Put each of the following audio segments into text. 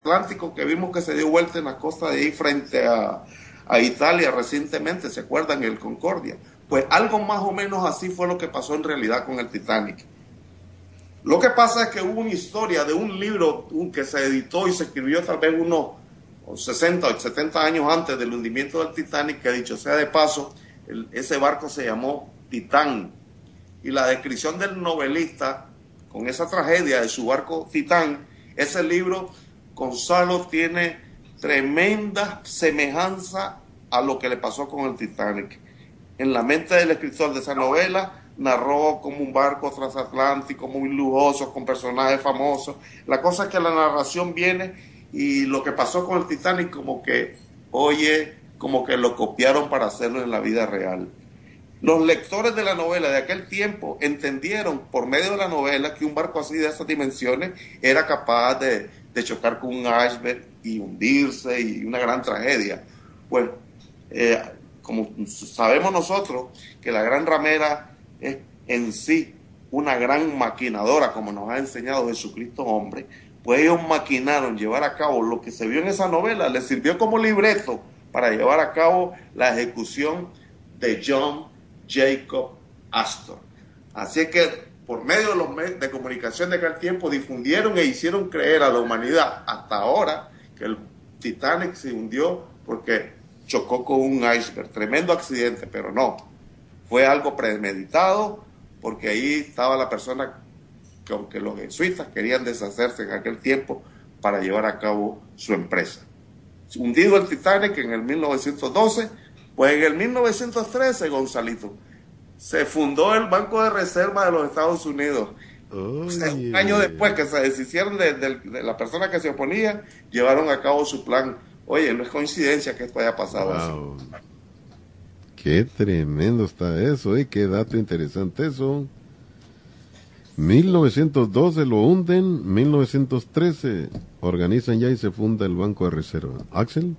Atlántico que vimos que se dio vuelta en la costa de ahí frente a Italia recientemente, ¿se acuerdan? El Concordia. Pues algo más o menos así fue lo que pasó en realidad con el Titanic. Lo que pasa es que hubo una historia de un libro que se editó y se escribió tal vez unos 60 o 70 años antes del hundimiento del Titanic, que dicho sea de paso, ese barco se llamó Titán. Y la descripción del novelista con esa tragedia de su barco Titán, ese libro, Gonzalo, tiene tremenda semejanza a lo que le pasó con el Titanic. En la mente del escritor de esa novela, narró como un barco transatlántico muy lujoso, con personajes famosos. La cosa es que la narración viene y lo que pasó con el Titanic como que, oye, como que lo copiaron para hacerlo en la vida real. Los lectores de la novela de aquel tiempo entendieron por medio de la novela que un barco así de esas dimensiones era capaz de chocar con un iceberg y hundirse y una gran tragedia. Pues, como sabemos nosotros que la Gran Ramera es en sí una gran maquinadora, como nos ha enseñado Jesucristo hombre, pues ellos maquinaron llevar a cabo lo que se vio en esa novela, les sirvió como libreto para llevar a cabo la ejecución de John Jacob Astor. Así es que por medio de los medios de comunicación de aquel tiempo difundieron e hicieron creer a la humanidad hasta ahora que el Titanic se hundió porque chocó con un iceberg, tremendo accidente, pero no, fue algo premeditado porque ahí estaba la persona que los jesuitas querían deshacerse en aquel tiempo para llevar a cabo su empresa. Hundido el Titanic en el 1912, pues en el 1913, Gonzalito, se fundó el Banco de Reserva de los Estados Unidos. O sea, un año después que se deshicieron de la persona que se oponía, llevaron a cabo su plan. Oye, no es coincidencia que esto haya pasado así. Qué tremendo está eso, qué dato interesante eso. 1912 lo hunden, 1913 organizan ya y se funda el Banco de Reserva. ¿Axel?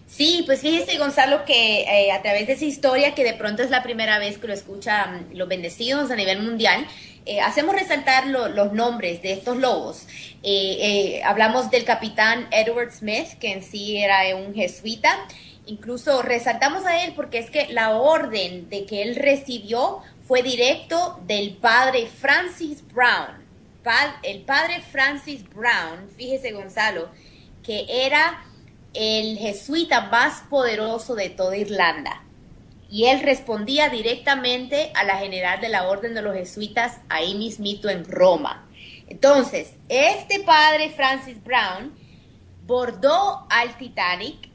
Sí, pues fíjese, Gonzalo, que a través de esa historia, que de pronto es la primera vez que lo escuchan los bendecidos a nivel mundial, hacemos resaltar los nombres de estos lobos. Hablamos del capitán Edward Smith, que en sí era un jesuita. Incluso resaltamos a él porque es que la orden de que él recibió fue directo del padre Francis Brown. El padre Francis Brown, fíjese, Gonzalo, que era el jesuita más poderoso de toda Irlanda. Y él respondía directamente a la general de la orden de los jesuitas ahí mismito en Roma. Entonces, este padre Francis Brown abordó al Titanic,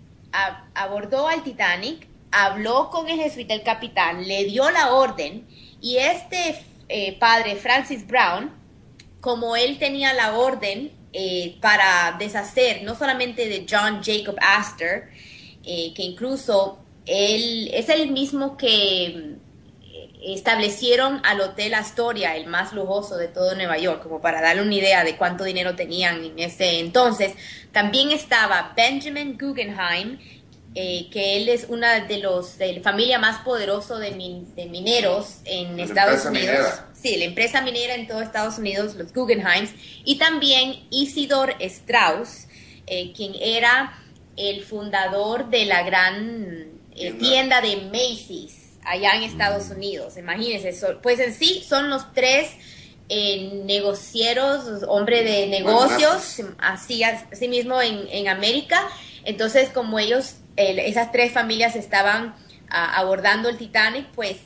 habló con el jesuita, el capitán, le dio la orden, y este padre Francis Brown, como él tenía la orden para deshacer no solamente de John Jacob Astor, que incluso él es el mismo que establecieron al Hotel Astoria, el más lujoso de todo Nueva York, como para darle una idea de cuánto dinero tenían en ese entonces. También estaba Benjamin Guggenheim, que él es una de la familia más poderosa de mineros en Estados Unidos. Minera. Sí, la empresa minera en todo Estados Unidos, los Guggenheims. Y también Isidor Strauss, quien era el fundador de la gran tienda de Macy's allá en Estados Unidos. Imagínense, pues en sí son los tres negocieros, hombres de negocios, así mismo en América. Entonces, como ellos, esas tres familias estaban abordando el Titanic, pues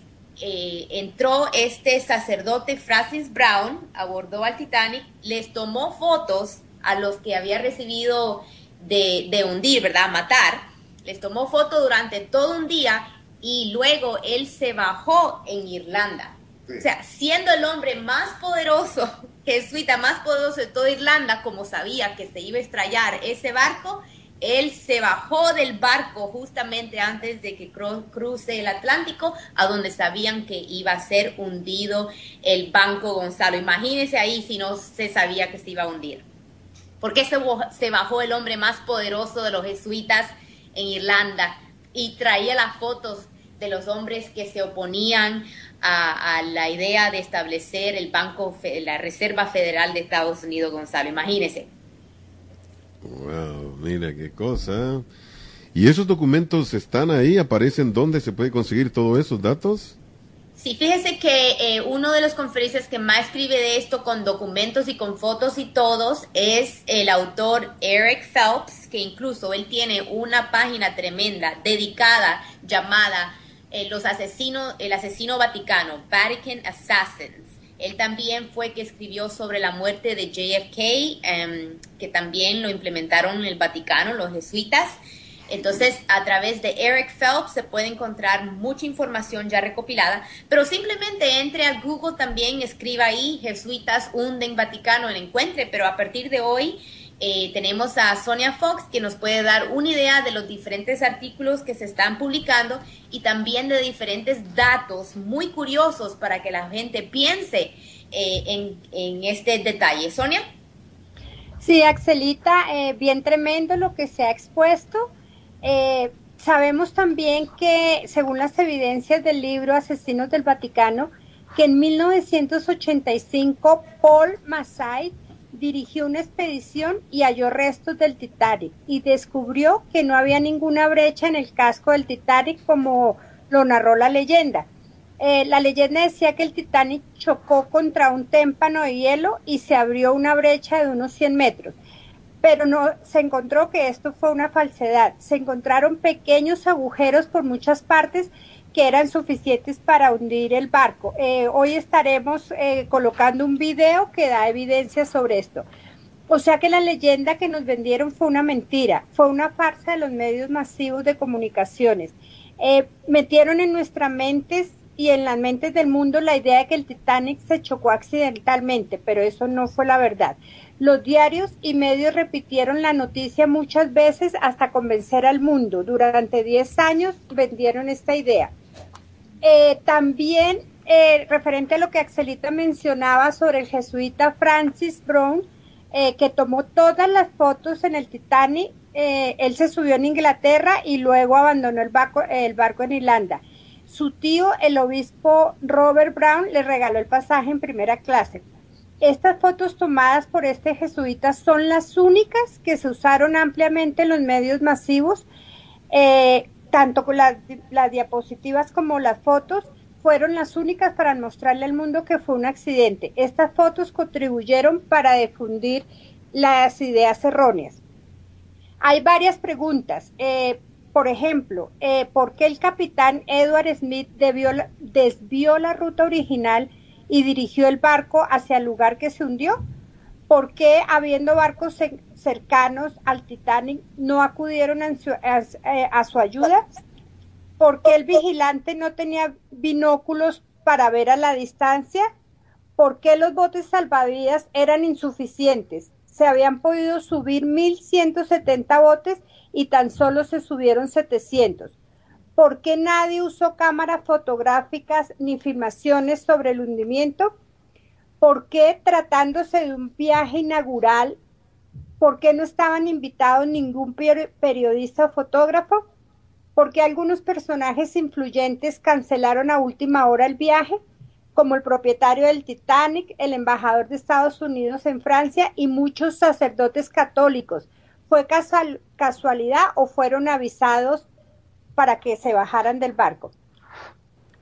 entró este sacerdote Francis Brown, abordó al Titanic, les tomó fotos a los que había recibido de hundir, ¿verdad? Matar. Les tomó fotos durante todo un día y luego él se bajó en Irlanda. Sí. O sea, siendo el hombre más poderoso, jesuita más poderoso de toda Irlanda, como sabía que se iba a estrellar ese barco, él se bajó del barco justamente antes de que cruce el Atlántico, a donde sabían que iba a ser hundido el Banco Gonzalo. Imagínense ahí si no se sabía que se iba a hundir. ¿Por qué se bajó el hombre más poderoso de los jesuitas en Irlanda y traía las fotos de los hombres que se oponían a la idea de establecer el banco, la Reserva Federal de Estados Unidos, Gonzalo? Imagínese. Wow. mira qué cosa. ¿Y esos documentos están ahí? ¿Aparecen dónde se puede conseguir todos esos datos? Sí, fíjese que uno de los conferencias que más escribe de esto con documentos y con fotos y todos es el autor Eric Phelps, que incluso él tiene una página tremenda dedicada llamada el asesino vaticano, Vatican Assassins. Él también fue que escribió sobre la muerte de JFK, que también lo implementaron en el Vaticano, los jesuitas. Entonces, a través de Eric Phelps se puede encontrar mucha información ya recopilada, pero simplemente entre a Google también, escriba ahí, jesuitas hunden Vaticano, el encuentre, pero a partir de hoy tenemos a Sonia Fox, que nos puede dar una idea de los diferentes artículos que se están publicando y también de diferentes datos muy curiosos para que la gente piense en este detalle. Sonia. Sí, Axelita, bien tremendo lo que se ha expuesto. Sabemos también que, según las evidencias del libro Asesinos del Vaticano, que en 1985 Paul Massey dirigió una expedición y halló restos del Titanic y descubrió que no había ninguna brecha en el casco del Titanic como lo narró la leyenda. La leyenda decía que el Titanic chocó contra un témpano de hielo y se abrió una brecha de unos 100 metros. Pero no se encontró que esto fue una falsedad. Se encontraron pequeños agujeros por muchas partes que eran suficientes para hundir el barco. Hoy estaremos colocando un video que da evidencia sobre esto. O sea que la leyenda que nos vendieron fue una mentira, fue una farsa de los medios masivos de comunicaciones. Metieron en nuestras mentes y en las mentes del mundo la idea de que el Titanic se chocó accidentalmente, pero eso no fue la verdad. Los diarios y medios repitieron la noticia muchas veces hasta convencer al mundo. Durante 10 años vendieron esta idea. También, referente a lo que Axelita mencionaba sobre el jesuita Francis Brown, que tomó todas las fotos en el Titanic, él se subió en Inglaterra y luego abandonó el barco en Irlanda. Su tío, el obispo Robert Brown, le regaló el pasaje en primera clase. Estas fotos tomadas por este jesuita son las únicas que se usaron ampliamente en los medios masivos, tanto con las diapositivas como las fotos fueron las únicas para mostrarle al mundo que fue un accidente. Estas fotos contribuyeron para difundir las ideas erróneas. Hay varias preguntas. Por ejemplo, ¿por qué el capitán Edward Smith desvió la ruta original y dirigió el barco hacia el lugar que se hundió? ¿Por qué, habiendo barcos cercanos al Titanic, no acudieron a su ayuda? ¿Por qué el vigilante no tenía binóculos para ver a la distancia? ¿Por qué los botes salvavidas eran insuficientes? Se habían podido subir 1.170 botes y tan solo se subieron 700. ¿Por qué nadie usó cámaras fotográficas ni filmaciones sobre el hundimiento? ¿Por qué, tratándose de un viaje inaugural, por qué no estaban invitados ningún periodista o fotógrafo? ¿Por qué algunos personajes influyentes cancelaron a última hora el viaje, como el propietario del Titanic, el embajador de Estados Unidos en Francia y muchos sacerdotes católicos? ¿Fue casualidad o fueron avisados para que se bajaran del barco?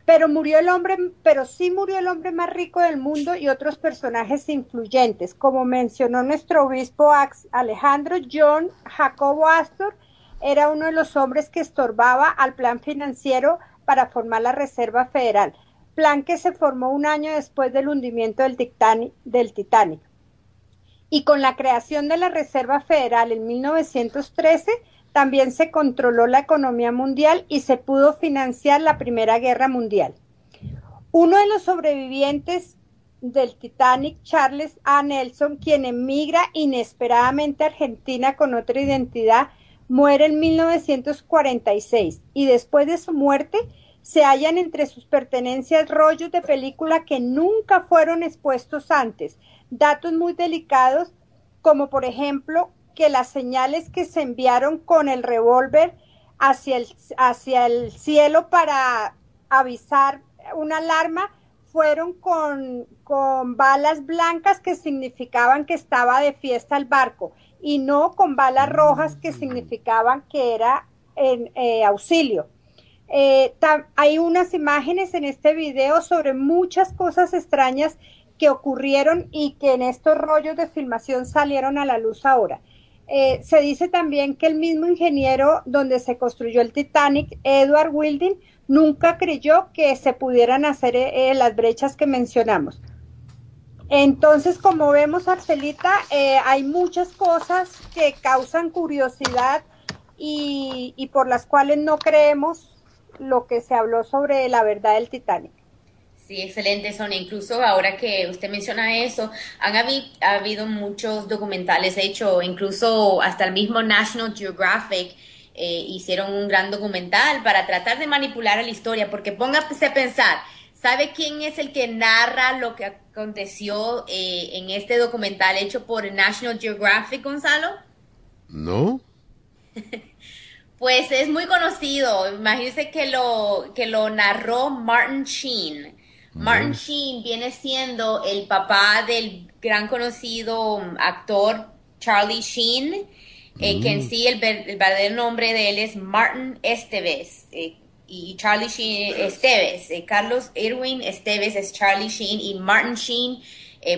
Pero sí murió el hombre más rico del mundo y otros personajes influyentes, como mencionó nuestro obispo Alejandro. John Jacobo Astor era uno de los hombres que estorbaba al plan financiero para formar la Reserva Federal, plan que se formó un año después del hundimiento del Titanic. Y con la creación de la Reserva Federal en 1913, también se controló la economía mundial y se pudo financiar la Primera Guerra Mundial. Uno de los sobrevivientes del Titanic, Charles A. Nelson, quien emigra inesperadamente a Argentina con otra identidad, muere en 1946 y después de su muerte se hallan entre sus pertenencias rollos de película que nunca fueron expuestos antes, datos muy delicados como por ejemplo que las señales que se enviaron con el revólver hacia el cielo para avisar una alarma fueron con balas blancas que significaban que estaba de fiesta el barco y no con balas rojas que significaban que era en auxilio. Hay unas imágenes en este video sobre muchas cosas extrañas que ocurrieron y que en estos rollos de filmación salieron a la luz ahora. Se dice también que el mismo ingeniero donde se construyó el Titanic, Edward Wilding, nunca creyó que se pudieran hacer las brechas que mencionamos. Entonces, como vemos, Arcelita, hay muchas cosas que causan curiosidad y por las cuales no creemos lo que se habló sobre la verdad del Titanic. Sí, excelente, Sonia. Incluso ahora que usted menciona eso, ha habido muchos documentales hechos, incluso hasta el mismo National Geographic hicieron un gran documental para tratar de manipular a la historia, porque póngase a pensar, ¿sabe quién es el que narra lo que aconteció en este documental hecho por National Geographic, Gonzalo? ¿No? Pues es muy conocido. Imagínense que lo narró Martin Sheen. Martin Sheen viene siendo el papá del gran conocido actor Charlie Sheen, que en sí el verdadero nombre de él es Martin Esteves, y Charlie Sheen Esteves. Carlos Irwin Esteves es Charlie Sheen y Martin Sheen,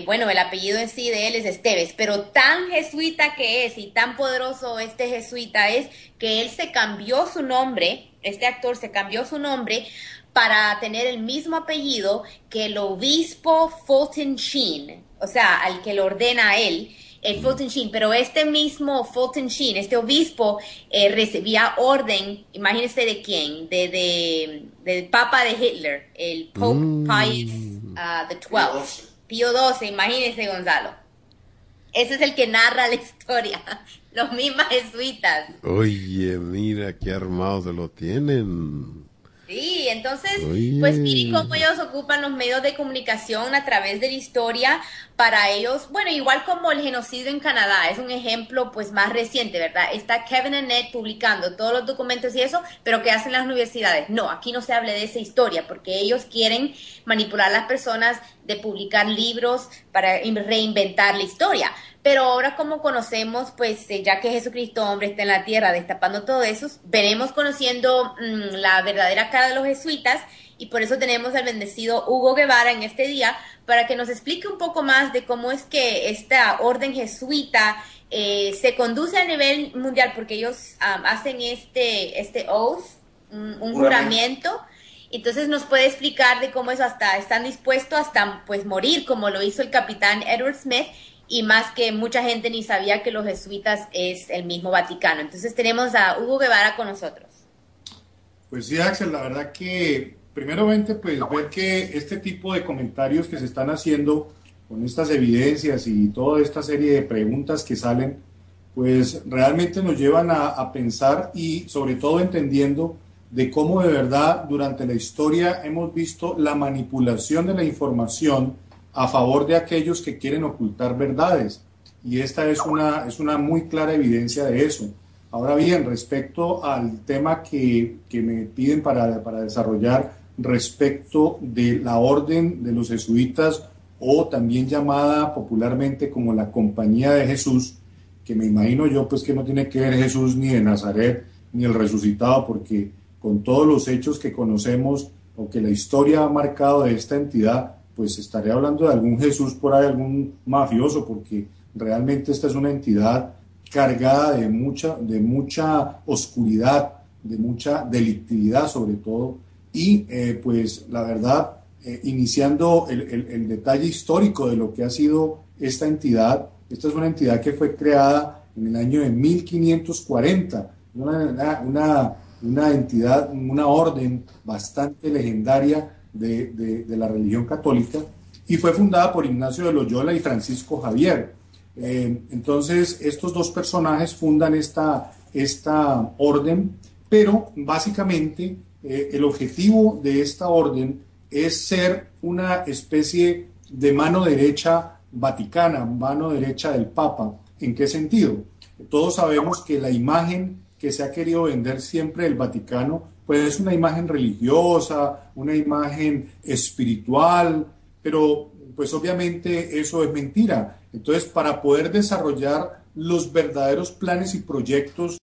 bueno, el apellido en sí de él es Esteves, pero tan jesuita que es y tan poderoso este jesuita es que él se cambió su nombre, este actor se cambió su nombre para tener el mismo apellido que el obispo Fulton Sheen, o sea, al que lo ordena a él, el Fulton Sheen, pero este mismo Fulton Sheen, este obispo, recibía orden, imagínense de quién, del papa de Hitler, el Pope Pius XII, Pío XII, imagínense, Gonzalo. Ese es el que narra la historia, los mismos jesuitas. Oye, mira qué armados se lo tienen. Sí, entonces, pues miren cómo ellos ocupan los medios de comunicación a través de la historia para ellos, bueno, igual como el genocidio en Canadá, es un ejemplo pues más reciente, ¿verdad? Está Kevin Annett publicando todos los documentos y eso, pero ¿qué hacen las universidades? No, aquí no se hable de esa historia porque ellos quieren manipular a las personas de publicar libros para reinventar la historia. Pero ahora como conocemos, pues ya que Jesucristo hombre está en la tierra destapando todo eso, veremos conociendo la verdadera cara de los jesuitas y por eso tenemos al bendecido Hugo Guevara en este día para que nos explique un poco más de cómo es que esta orden jesuita se conduce a nivel mundial porque ellos hacen este oath, un juramento. Entonces nos puede explicar de cómo eso hasta están dispuestos hasta pues morir como lo hizo el capitán Edward Smith. Y más que mucha gente ni sabía que los jesuitas es el mismo Vaticano. Entonces tenemos a Hugo Guevara con nosotros. Pues sí, Axel, la verdad que primeramente pues ver que este tipo de comentarios que se están haciendo con estas evidencias y toda esta serie de preguntas que salen, pues realmente nos llevan a pensar y sobre todo entendiendo de cómo de verdad durante la historia hemos visto la manipulación de la información a favor de aquellos que quieren ocultar verdades. Y esta es una muy clara evidencia de eso. Ahora bien, respecto al tema que me piden para desarrollar respecto de la orden de los jesuitas o también llamada popularmente como la Compañía de Jesús, que me imagino yo pues que no tiene que ver Jesús ni de Nazaret ni el resucitado, porque con todos los hechos que conocemos o que la historia ha marcado de esta entidad, pues estaré hablando de algún Jesús por ahí, algún mafioso, porque realmente esta es una entidad cargada de mucha oscuridad, de mucha delictividad sobre todo, y pues la verdad, iniciando el detalle histórico de lo que ha sido esta entidad, esta es una entidad que fue creada en el año de 1540, una entidad, una orden bastante legendaria de la religión católica, y fue fundada por Ignacio de Loyola y Francisco Javier. Entonces estos dos personajes fundan esta orden, pero básicamente el objetivo de esta orden es ser una especie de mano derecha vaticana, mano derecha del Papa. ¿En qué sentido? Todos sabemos que la imagen que se ha querido vender siempre del Vaticano pues es una imagen religiosa, una imagen espiritual, pero pues obviamente eso es mentira. Entonces, para poder desarrollar los verdaderos planes y proyectos